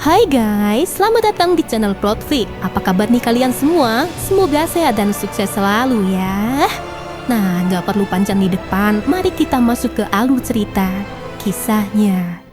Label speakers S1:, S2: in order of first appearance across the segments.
S1: Hai guys, selamat datang di channel Plotflick. Apa kabar nih kalian semua? Semoga sehat dan sukses selalu ya. Nah, nggak perlu panjang di depan, mari kita masuk ke alur cerita kisahnya.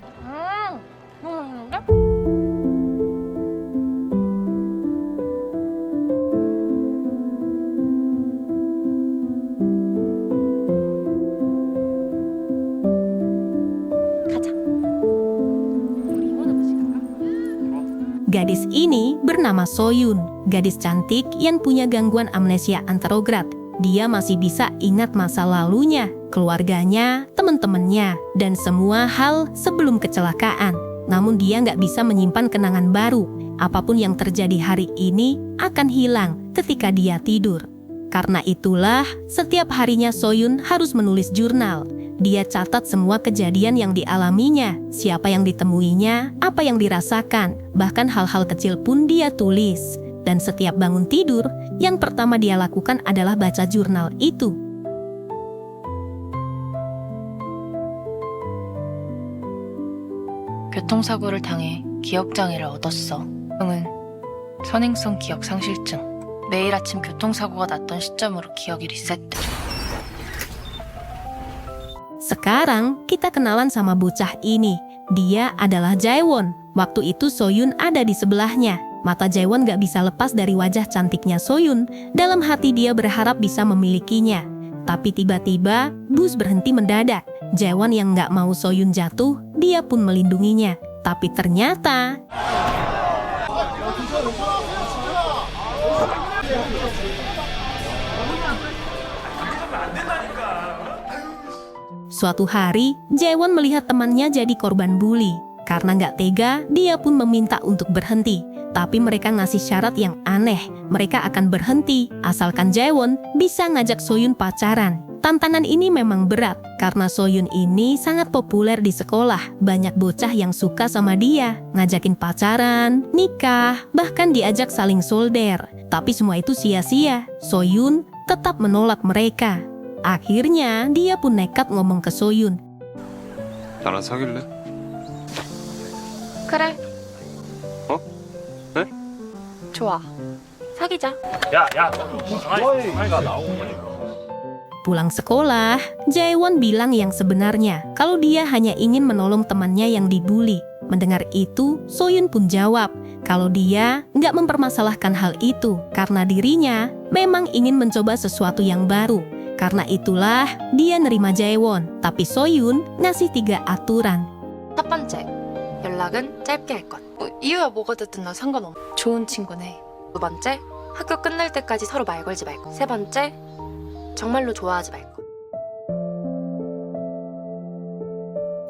S1: Gadis ini bernama Soyun, gadis cantik yang punya gangguan amnesia anterograd. Dia masih bisa ingat masa lalunya, keluarganya, teman-temannya, dan semua hal sebelum kecelakaan. Namun dia nggak bisa menyimpan kenangan baru. Apapun yang terjadi hari ini akan hilang ketika dia tidur. Karena itulah, setiap harinya Soyun harus menulis jurnal. Dia catat semua kejadian yang dialaminya, siapa yang ditemuinya, apa yang dirasakan, bahkan hal-hal kecil pun dia tulis. Dan setiap bangun tidur, yang pertama dia lakukan adalah baca jurnal itu.
S2: 교통사고를 당해 기억장애를 얻었어. 형은 선행성 기억 상실증. 매일 아침 교통사고가 났던 시점으로 기억이 리셋돼.
S1: Sekarang kita kenalan sama bocah ini. Dia adalah Jaewon. Waktu itu Soyun ada di sebelahnya. Mata Jaewon gak bisa lepas dari wajah cantiknya Soyun. Dalam hati dia berharap bisa memilikinya. Tapi tiba-tiba bus berhenti mendadak. Jaewon yang gak mau Soyun jatuh, dia pun melindunginya. Tapi ternyata suatu hari, Jaewon melihat temannya jadi korban bully. Karena nggak tega, dia pun meminta untuk berhenti. Tapi mereka ngasih syarat yang aneh. Mereka akan berhenti, asalkan Jaewon bisa ngajak Soyun pacaran. Tantangan ini memang berat, karena Soyun ini sangat populer di sekolah. Banyak bocah yang suka sama dia, ngajakin pacaran, nikah, bahkan diajak saling solder. Tapi semua itu sia-sia. Soyun tetap menolak mereka. Akhirnya, dia pun nekat ngomong ke Soyun.
S3: 나랑 사귈래?
S2: 그래.
S3: 어? 네?
S2: 좋아. 사귀자.
S1: Pulang sekolah, Jaewon bilang yang sebenarnya, kalau dia hanya ingin menolong temannya yang dibully. Mendengar itu, Soyun pun jawab, kalau dia nggak mempermasalahkan hal itu, karena dirinya memang ingin mencoba sesuatu yang baru. Karena itulah dia nerima Jaewon, tapi Soyun ngasih 3 aturan.
S2: 첫 번째, 연락은 짧게 할 것. 이유가 뭐가 됐든 난 상관없어. 좋은 친구네. 두 번째, 학교 끝날 때까지 서로 말 걸지 말고. 세 번째, 정말로 좋아하지 말고.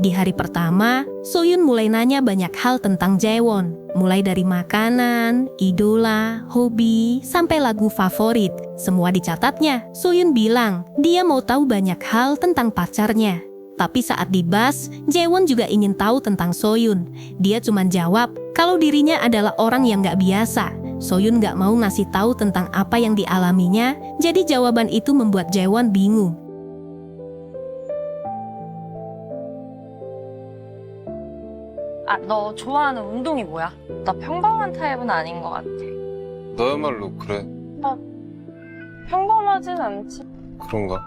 S1: Di hari pertama, Soyun mulai nanya banyak hal tentang Jaewon. Mulai dari makanan, idola, hobi, sampai lagu favorit. Semua dicatatnya. Soyun bilang, dia mau tahu banyak hal tentang pacarnya. Tapi saat dibahas, Jaewon juga ingin tahu tentang Soyun. Dia cuma jawab, kalau dirinya adalah orang yang gak biasa. Soyun gak mau ngasih tahu tentang apa yang dialaminya, jadi jawaban itu membuat Jaewon bingung.
S2: 너 좋아하는 운동이 뭐야? 나 평범한 타입은 아닌 것 같아.
S3: 너야말로 그래.
S2: 평범하진 않지.
S3: 그런가?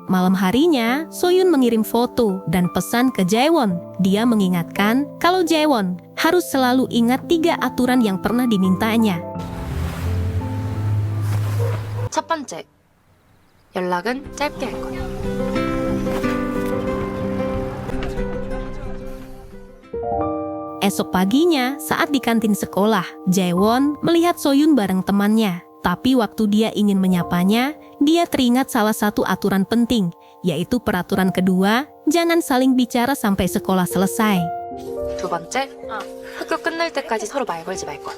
S1: Malam harinya, Soyun mengirim foto dan pesan ke Jaewon. Dia mengingatkan kalau Jaewon harus selalu ingat 3 aturan yang pernah dimintanya.
S2: 첫 번째, 연락은 짧게 할 것.
S1: Esok paginya, saat di kantin sekolah, Jaewon melihat Soyun bareng temannya. Tapi waktu dia ingin menyapanya, dia teringat salah satu aturan penting, yaitu peraturan kedua, jangan saling bicara sampai sekolah selesai.
S2: 두 번째, 학교 끝날 때까지 서로 말 걸지 말 것.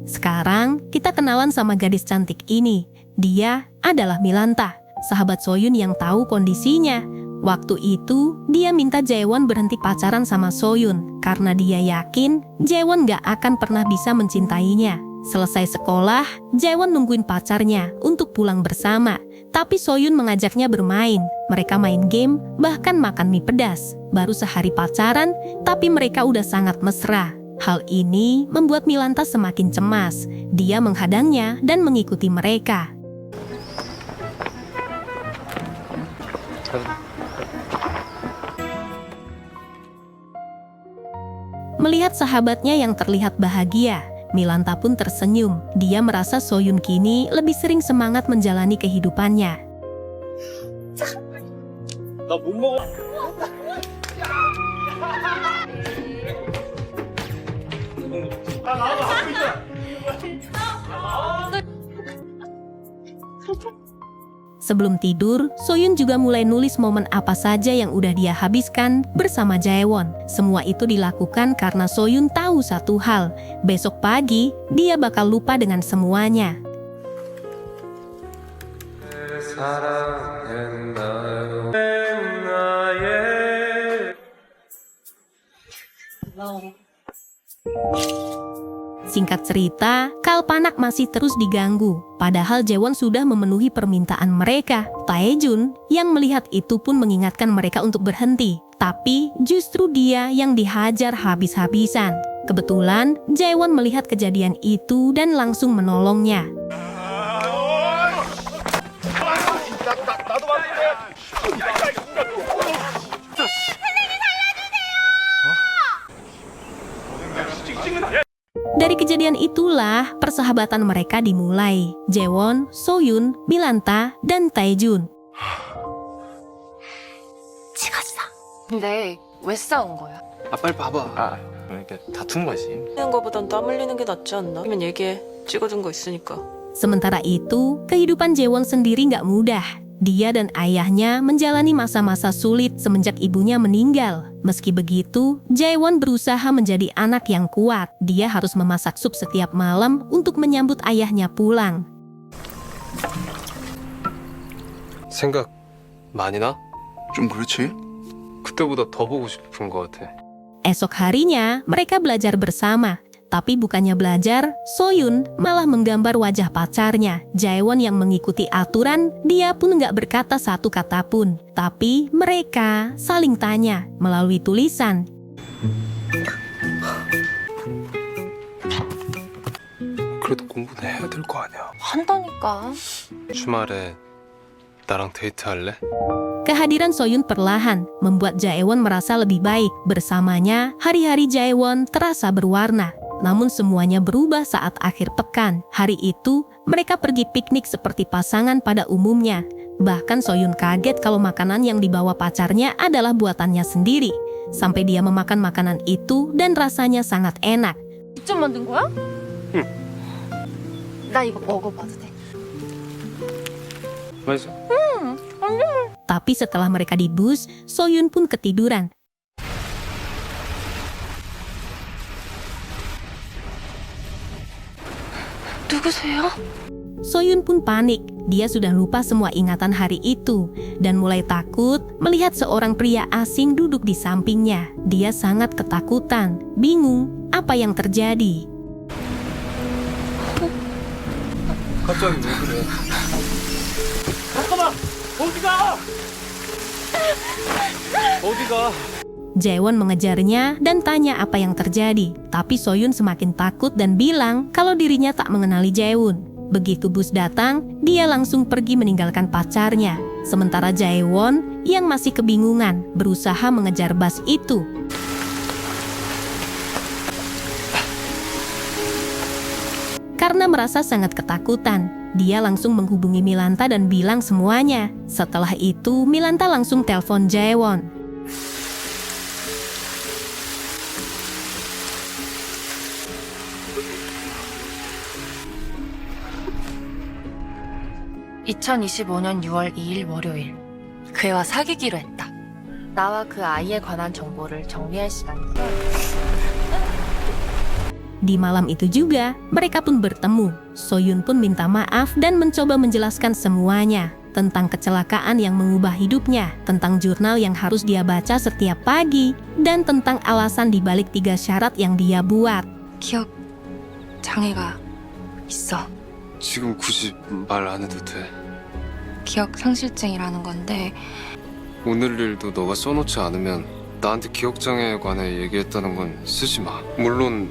S1: Sekarang, kita kenalan sama gadis cantik ini. Dia adalah Milanta, sahabat Soyun yang tahu kondisinya. Waktu itu, dia minta Jaewon berhenti pacaran sama Soyun karena dia yakin Jaewon gak akan pernah bisa mencintainya. Selesai sekolah, Jaewon nungguin pacarnya untuk pulang bersama. Tapi Soyun mengajaknya bermain. Mereka main game, bahkan makan mie pedas. Baru sehari pacaran, tapi mereka udah sangat mesra. Hal ini membuat Milanta semakin cemas. Dia menghadangnya dan mengikuti mereka. Melihat sahabatnya yang terlihat bahagia, Milanta pun tersenyum. Dia merasa Soyun kini lebih sering semangat menjalani kehidupannya. Sebelum tidur, Soyun juga mulai nulis momen apa saja yang udah dia habiskan bersama Jaewon. Semua itu dilakukan karena Soyun tahu satu hal, besok pagi dia bakal lupa dengan semuanya. Singkat cerita, Kalpanak masih terus diganggu. Padahal Jaewon sudah memenuhi permintaan mereka. Taejun yang melihat itu pun mengingatkan mereka untuk berhenti. Tapi justru dia yang dihajar habis-habisan. Kebetulan Jaewon melihat kejadian itu dan langsung menolongnya. Dari kejadian itulah persahabatan mereka dimulai. Jaewon, Soyun, Milanta, dan Taejun.
S2: 근데 왜 싸운 거야?
S3: 빨리 봐봐.
S4: 그러니까 다툰 거지.
S5: 하는 거보단 땀 흘리는 게 낫지 않나? 아니면 얘기해. 찍어둔 거 있으니까.
S1: Sementara itu, kehidupan Jaewon sendiri nggak mudah. Dia dan ayahnya menjalani masa-masa sulit semenjak ibunya meninggal. Meski begitu, Jaewon berusaha menjadi anak yang kuat. Dia harus memasak sup setiap malam untuk menyambut ayahnya pulang.
S3: 생각 많이 나?
S6: 좀 그렇지?
S3: 그때보다 더 보고 싶은 것 같아.
S1: Esok harinya, mereka belajar bersama. Tapi bukannya belajar, Soyun malah menggambar wajah pacarnya. Jaewon yang mengikuti aturan, dia pun nggak berkata satu kata pun. Tapi mereka saling tanya melalui tulisan.
S3: 그래도 공부는 해야 될 거 아니야.
S2: 한다니까.
S3: 주말에 나랑 데이트할래?
S1: Kehadiran Soyun perlahan membuat Jaewon merasa lebih baik. Bersamanya, hari-hari Jaewon terasa berwarna. Namun semuanya berubah saat akhir pekan. Hari itu, mereka pergi piknik seperti pasangan pada umumnya. Bahkan Soyun kaget kalau makanan yang dibawa pacarnya adalah buatannya sendiri. Sampai dia memakan makanan itu dan rasanya sangat enak.
S2: 직접 만든 거야? 응. 나 이거 먹어봐도 돼?
S3: 맛있어.
S1: Tapi setelah mereka di bus, Soyun pun ketiduran.
S2: 누구세요?
S1: Soyun pun panik. Dia sudah lupa semua ingatan hari itu dan mulai takut melihat seorang pria asing duduk di sampingnya. Dia sangat ketakutan, bingung apa yang terjadi.
S3: 갑자기 왜 그래? 어디가?
S1: Jaewon mengejarnya dan tanya apa yang terjadi. Tapi Soyun semakin takut dan bilang kalau dirinya tak mengenali Jaewon. Begitu bus datang, dia langsung pergi meninggalkan pacarnya. Sementara Jaewon yang masih kebingungan berusaha mengejar bus itu. Karena merasa sangat ketakutan, dia langsung menghubungi Milanta dan bilang semuanya. Setelah itu, Milanta langsung telepon Jaewon.
S2: (2025년 6월 2일) 월요일 그 애와 사귀기로 했다. 나와 그 아이에 관한 정보를 정리할 시간이다.
S1: Di malam itu juga, mereka pun bertemu. Soyun pun minta maaf dan mencoba menjelaskan semuanya. Tentang kecelakaan yang mengubah hidupnya, tentang jurnal yang harus dia baca setiap pagi, dan tentang alasan dibalik 3 syarat yang dia buat.
S2: 기억 장애가 있어.
S3: 지금 굳이 말 안 해도 돼.
S2: 기억 상실증이라는 건데
S3: 오늘 일도 너가 써놓지 않으면 나한테 기억장애에 관해 얘기했다는 건 쓰지 마. 물론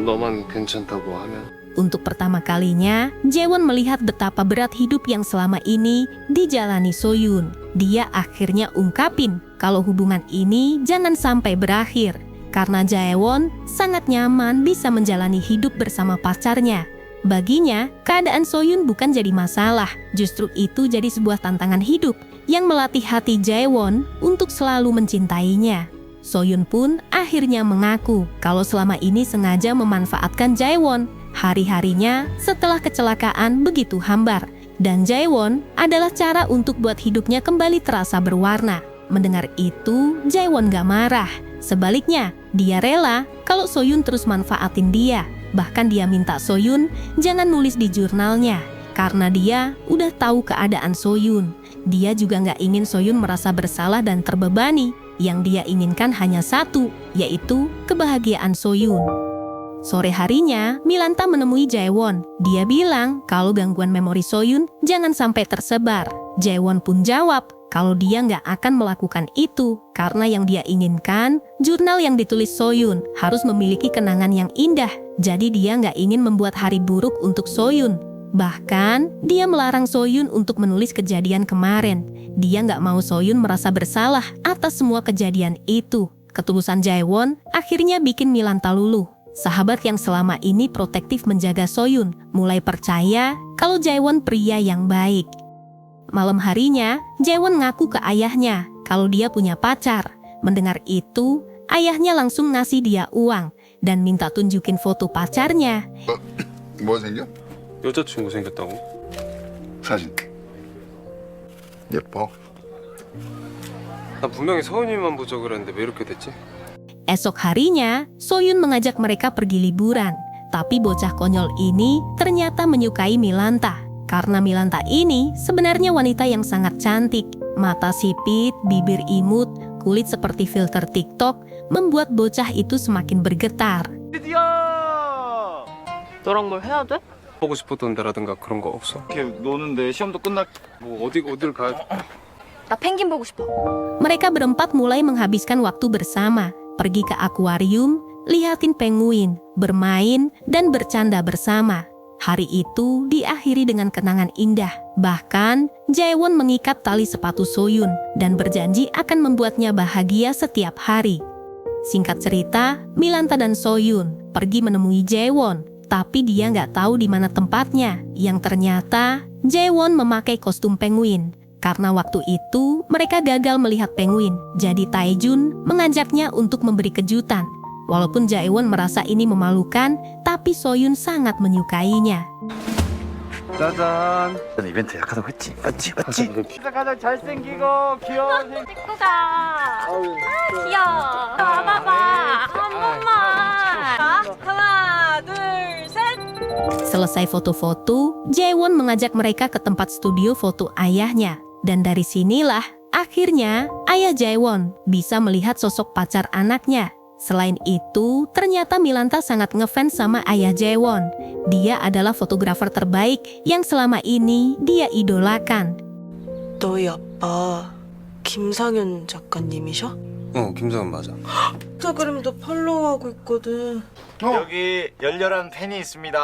S3: 너만 괜찮다고 하면.
S1: Untuk pertama kalinya, Jaewon melihat betapa berat hidup yang selama ini dijalani Soyun. Dia akhirnya ungkapin kalau hubungan ini jangan sampai berakhir. Karena Jaewon sangat nyaman bisa menjalani hidup bersama pacarnya. Baginya, keadaan Soyun bukan jadi masalah. Justru itu jadi sebuah tantangan hidup yang melatih hati Jaewon untuk selalu mencintainya. Soyun pun akhirnya mengaku kalau selama ini sengaja memanfaatkan Jaewon. Hari-harinya setelah kecelakaan begitu hambar. Dan Jaewon adalah cara untuk buat hidupnya kembali terasa berwarna. Mendengar itu, Jaewon gak marah. Sebaliknya, dia rela kalau Soyun terus manfaatin dia. Bahkan dia minta Soyun jangan nulis di jurnalnya. Karena dia udah tahu keadaan Soyun. Dia juga gak ingin Soyun merasa bersalah dan terbebani. Yang dia inginkan hanya satu, yaitu kebahagiaan Soyun. Sore harinya, Milanta menemui Jaewon. Dia bilang kalau gangguan memori Soyun jangan sampai tersebar. Jaewon pun jawab kalau dia nggak akan melakukan itu karena yang dia inginkan, jurnal yang ditulis Soyun harus memiliki kenangan yang indah. Jadi dia nggak ingin membuat hari buruk untuk Soyun. Bahkan, dia melarang Soyun untuk menulis kejadian kemarin. Dia nggak mau Soyun merasa bersalah atas semua kejadian itu. Ketulusan Jaewon akhirnya bikin Milanta luluh. Sahabat yang selama ini protektif menjaga Soyun mulai percaya kalau Jaewon pria yang baik. Malam harinya, Jaewon ngaku ke ayahnya kalau dia punya pacar. Mendengar itu, ayahnya langsung ngasih dia uang dan minta tunjukin foto pacarnya.
S6: 뭐 생겨?
S3: 여자친구 생겼다고?
S6: 사진. 예뻐.
S3: 나 분명히 서은이만 보자 그랬는데 왜 이렇게 됐지?
S1: Esok harinya, Soyun mengajak mereka pergi liburan. Tapi bocah konyol ini ternyata menyukai Milanta. Karena Milanta ini sebenarnya wanita yang sangat cantik. Mata sipit, bibir imut, kulit seperti filter TikTok, membuat bocah itu semakin bergetar.
S5: 너랑 뭘 해야 돼?
S3: 보고 싶었던 데라든가 그런 거 없어?
S4: 이렇게 노는데 시험도 끝났.
S3: 뭐 어딜 가야
S2: 나 펭귄 보고 싶어.
S1: Mereka berempat mulai menghabiskan waktu bersama. Pergi ke akuarium, lihatin penguin, bermain, dan bercanda bersama. Hari itu diakhiri dengan kenangan indah. Bahkan, Jaewon mengikat tali sepatu Soyun dan berjanji akan membuatnya bahagia setiap hari. Singkat cerita, Milanta dan Soyun pergi menemui Jaewon, tapi dia nggak tahu di mana tempatnya. Yang ternyata, Jaewon memakai kostum penguin. Karena waktu itu mereka gagal melihat penguin, jadi Taejun mengajaknya untuk memberi kejutan. Walaupun Jaewon merasa ini memalukan, tapi Soyun sangat menyukainya.
S4: 짜잔. 이벤트 약하다고 했지. 맞지. 가장 잘생기고 귀여운
S2: 친구가 귀여워. 봐봐. 한 번만. 하나, 둘, 셋.
S1: Selesai foto-foto, Jaewon mengajak mereka ke tempat studio foto ayahnya. Dan dari sinilah, akhirnya ayah Jaewon bisa melihat sosok pacar anaknya. Selain itu, ternyata Milanta sangat ngefans sama ayah Jaewon. Dia adalah fotografer terbaik yang selama ini dia idolakan.
S5: 너희 아빠 김상현 작가님이셔?
S3: 김상은 맞아.
S5: 인스타그램도 팔로우하고 있거든.
S4: 여기 열렬한 팬이 있습니다.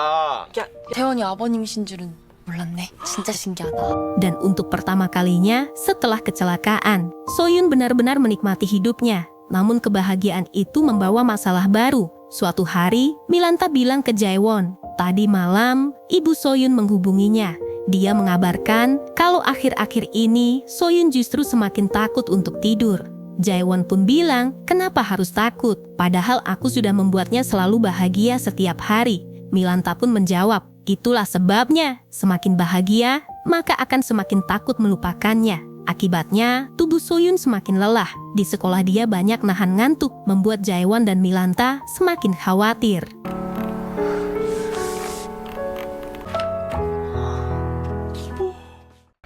S2: 태원이 아버님이신 줄은 몰랐네. 진짜 신기하다.
S1: Dan untuk pertama kalinya setelah kecelakaan, Soyun benar-benar menikmati hidupnya. Namun kebahagiaan itu membawa masalah baru. Suatu hari, Milanta bilang ke Jaewon, tadi malam ibu Soyun menghubunginya. Dia mengabarkan kalau akhir-akhir ini Soyun justru semakin takut untuk tidur. Jaewon pun bilang, kenapa harus takut? Padahal aku sudah membuatnya selalu bahagia setiap hari. Milanta pun menjawab, itulah sebabnya, semakin bahagia, maka akan semakin takut melupakannya. Akibatnya, tubuh Soyun semakin lelah. Di sekolah dia banyak nahan ngantuk, membuat Jaewon dan Milanta semakin khawatir.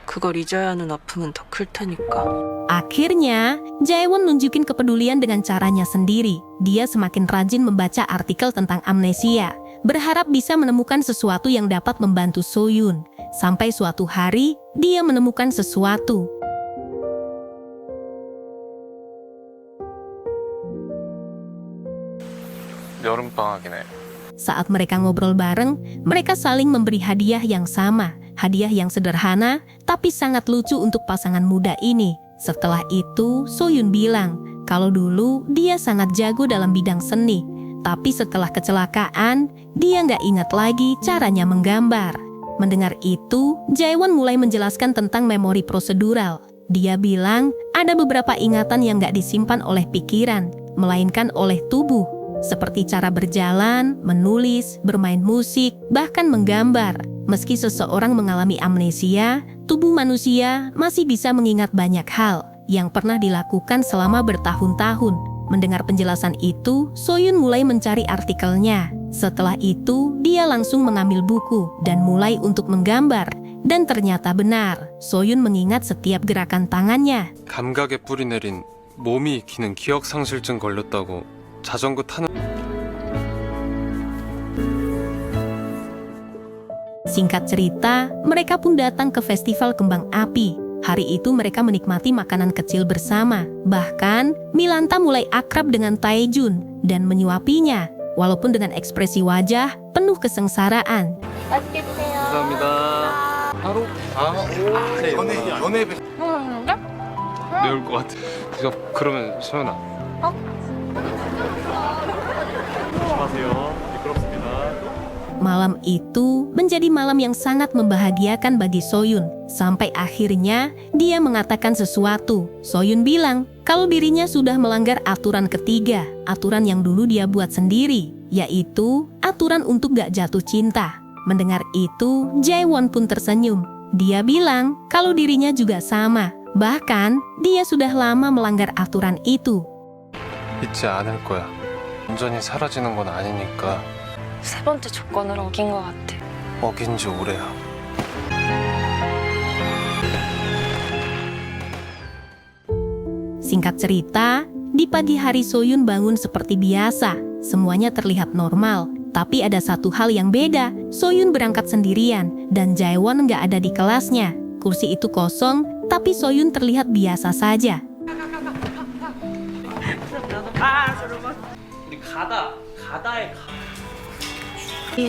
S5: 그걸 잊어야 하는 아픔은 더 클 테니까.
S1: Akhirnya, Jaewon nunjukin kepedulian dengan caranya sendiri. Dia semakin rajin membaca artikel tentang amnesia. berharap bisa menemukan sesuatu yang dapat membantu Soyun. Sampai suatu hari, dia menemukan sesuatu.
S3: 여름방학이네.
S1: Saat mereka ngobrol bareng, mereka saling memberi hadiah yang sama. Hadiah yang sederhana, tapi sangat lucu untuk pasangan muda ini. Setelah itu, Soyun bilang, kalau dulu dia sangat jago dalam bidang seni. Tapi setelah kecelakaan, dia nggak ingat lagi caranya menggambar. Mendengar itu, Jaewon mulai menjelaskan tentang memori prosedural. Dia bilang, ada beberapa ingatan yang nggak disimpan oleh pikiran, melainkan oleh tubuh. Seperti cara berjalan, menulis, bermain musik, bahkan menggambar. Meski seseorang mengalami amnesia, tubuh manusia masih bisa mengingat banyak hal yang pernah dilakukan selama bertahun-tahun. Mendengar penjelasan itu, Soyun mulai mencari artikelnya. Setelah itu, dia langsung mengambil buku dan mulai untuk menggambar. Dan ternyata benar, Soyun mengingat setiap gerakan tangannya.
S3: 감각에 뿌리 내린 몸이 익히는 기억상실증 걸렸다고 자전거 타는
S1: Singkat cerita, mereka pun datang ke festival kembang api. Hari itu mereka menikmati makanan kecil bersama. Bahkan, Milanta mulai akrab dengan Taejun dan menyuapinya, walaupun dengan ekspresi wajah penuh kesengsaraan.
S3: 감사합니다. 하루?
S6: 연애
S3: 매울 것 같아. 그러면 소연아.
S1: Malam itu menjadi malam yang sangat membahagiakan bagi Soyun. Sampai akhirnya dia mengatakan sesuatu. Soyun bilang kalau dirinya sudah melanggar aturan ketiga, aturan yang dulu dia buat sendiri, yaitu aturan untuk gak jatuh cinta. Mendengar itu, Jaewon pun tersenyum. Dia bilang kalau dirinya juga sama. Bahkan, dia sudah lama melanggar aturan itu.
S3: 잊지 않을 거야. 완전히 사라지는 건 아니니까.
S2: 세 번째 조건을 어긴 것 같아.
S3: 어긴 지 오래야.
S1: Singkat cerita, di pagi hari Soyun bangun seperti biasa. Semuanya terlihat normal. Tapi ada satu hal yang beda. Soyun berangkat sendirian dan Jaewon nggak ada di kelasnya. Kursi itu kosong, tapi Soyun terlihat biasa saja.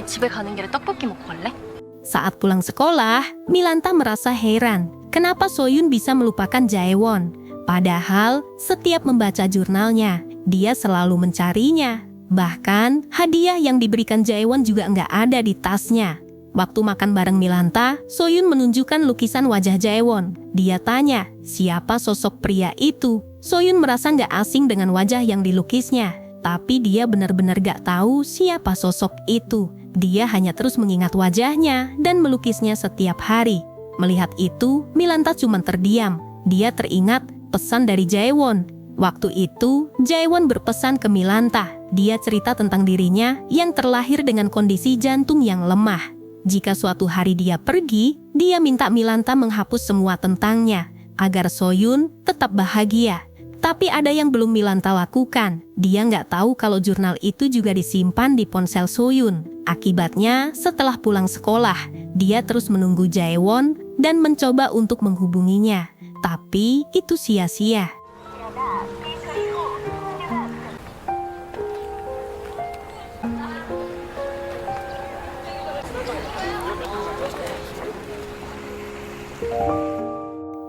S2: 집에 가는 길에 떡볶이 먹고 갈래?
S1: Saat pulang sekolah, Milanta merasa heran. Kenapa Soyun bisa melupakan Jaewon? Padahal, setiap membaca jurnalnya, dia selalu mencarinya. Bahkan, hadiah yang diberikan Jaewon juga nggak ada di tasnya. Waktu makan bareng Milanta, Soyun menunjukkan lukisan wajah Jaewon. Dia tanya, siapa sosok pria itu? Soyun merasa nggak asing dengan wajah yang dilukisnya. Tapi dia benar-benar gak tahu siapa sosok itu. Dia hanya terus mengingat wajahnya dan melukisnya setiap hari. Melihat itu, Milanta cuma terdiam. Dia teringat pesan dari Jaewon. Waktu itu, Jaewon berpesan ke Milanta. Dia cerita tentang dirinya yang terlahir dengan kondisi jantung yang lemah. Jika suatu hari dia pergi, dia minta Milanta menghapus semua tentangnya, agar Soyun tetap bahagia. Tapi ada yang belum Milanta lakukan. Dia nggak tahu kalau jurnal itu juga disimpan di ponsel Soyun. Akibatnya, setelah pulang sekolah, dia terus menunggu Jaewon dan mencoba untuk menghubunginya. Tapi itu sia-sia.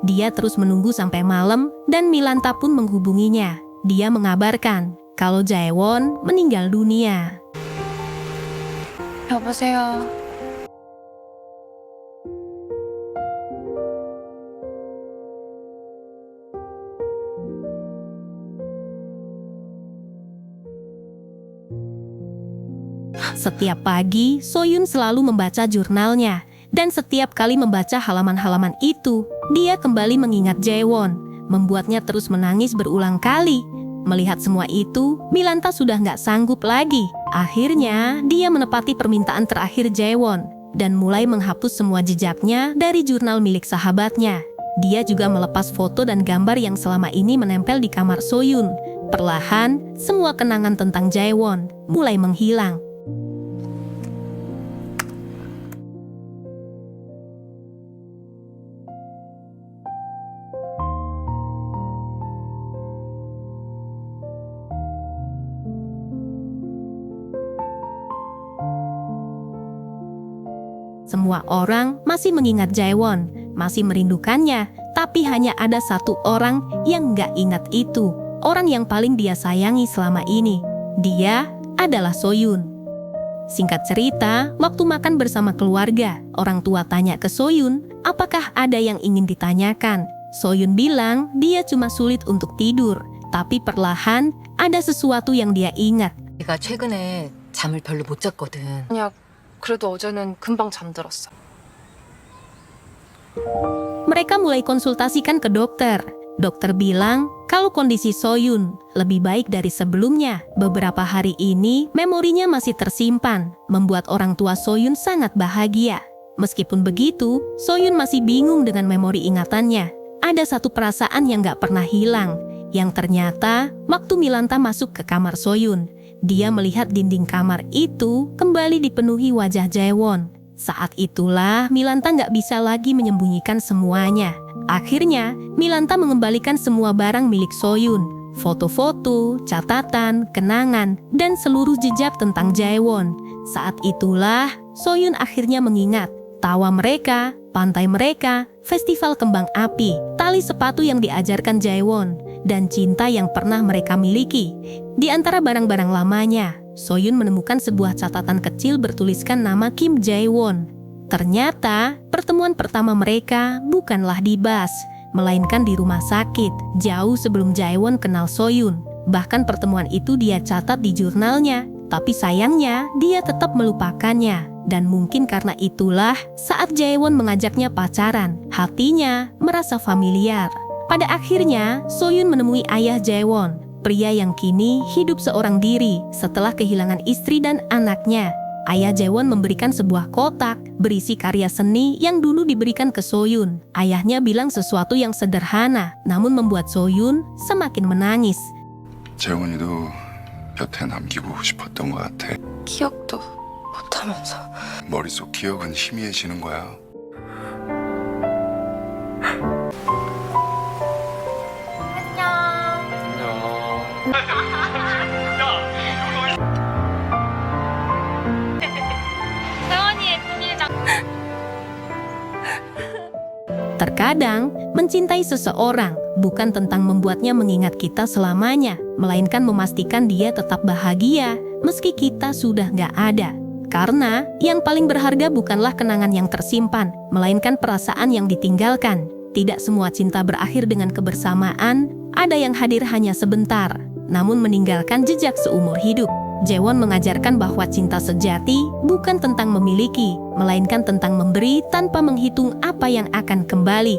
S1: Dia terus menunggu sampai malam dan Milanta pun menghubunginya. Dia mengabarkan kalau Jaewon meninggal dunia.
S2: 여보세요.
S1: Setiap pagi, Soyun selalu membaca jurnalnya. Dan setiap kali membaca halaman-halaman itu, dia kembali mengingat Jaewon, membuatnya terus menangis berulang kali. Melihat semua itu, Milanta sudah nggak sanggup lagi. Akhirnya, dia menepati permintaan terakhir Jaewon dan mulai menghapus semua jejaknya dari jurnal milik sahabatnya. Dia juga melepas foto dan gambar yang selama ini menempel di kamar Soyun. Perlahan, semua kenangan tentang Jaewon mulai menghilang. semua orang masih mengingat Jaewon, masih merindukannya, tapi hanya ada satu orang yang nggak ingat itu. Orang yang paling dia sayangi selama ini. Dia adalah Soyun. Singkat cerita, waktu makan bersama keluarga, orang tua tanya ke Soyun, apakah ada yang ingin ditanyakan? Soyun bilang dia cuma sulit untuk tidur, tapi perlahan ada sesuatu yang dia ingat.
S7: 내가 최근에 잠을 별로 못 잤거든.
S2: 아니야, 그래도 어제는 금방 잠들었어.
S1: Mereka mulai konsultasikan ke dokter. Dokter bilang kalau kondisi Soyun lebih baik dari sebelumnya. Beberapa hari ini memorinya masih tersimpan, membuat orang tua Soyun sangat bahagia. Meskipun begitu, Soyun masih bingung dengan memori ingatannya. Ada satu perasaan yang gak pernah hilang, yang ternyata waktu Milanta masuk ke kamar Soyun, dia melihat dinding kamar itu kembali dipenuhi wajah Jaewon. Saat itulah Milanta gak bisa lagi menyembunyikan semuanya. Akhirnya, Milanta mengembalikan semua barang milik Soyun, foto-foto, catatan, kenangan, dan seluruh jejak tentang Jaewon. Saat itulah, Soyun akhirnya mengingat tawa mereka, pantai mereka, festival kembang api, tali sepatu yang diajarkan Jaewon, dan cinta yang pernah mereka miliki. Di antara barang-barang lamanya, Soyun menemukan sebuah catatan kecil bertuliskan nama Kim Jaewon. Ternyata, pertemuan pertama mereka bukanlah di bus, melainkan di rumah sakit, jauh sebelum Jaewon kenal Soyun. Bahkan pertemuan itu dia catat di jurnalnya, tapi sayangnya dia tetap melupakannya. Dan mungkin karena itulah, saat Jaewon mengajaknya pacaran, hatinya merasa familiar. Pada akhirnya, Soyun menemui ayah Jaewon, pria yang kini hidup seorang diri setelah kehilangan istri dan anaknya. Ayah Jaewon memberikan sebuah kotak berisi karya seni yang dulu diberikan ke Soyun. Ayahnya bilang sesuatu yang sederhana, namun membuat Soyun semakin menangis.
S6: 재원이도 곁에 남기고 싶었던 것 같아.
S2: 기억도 못하면서.
S6: 머릿속 기억은 희미해지는 거야.
S1: Terkadang, mencintai seseorang bukan tentang membuatnya mengingat kita selamanya, melainkan memastikan dia tetap bahagia meski kita sudah gak ada. Karena yang paling berharga bukanlah kenangan yang tersimpan, melainkan perasaan yang ditinggalkan. Tidak semua cinta berakhir dengan kebersamaan, ada yang hadir hanya sebentar, namun meninggalkan jejak seumur hidup. Jaewon mengajarkan bahwa cinta sejati bukan tentang memiliki, melainkan tentang memberi tanpa menghitung apa yang akan kembali.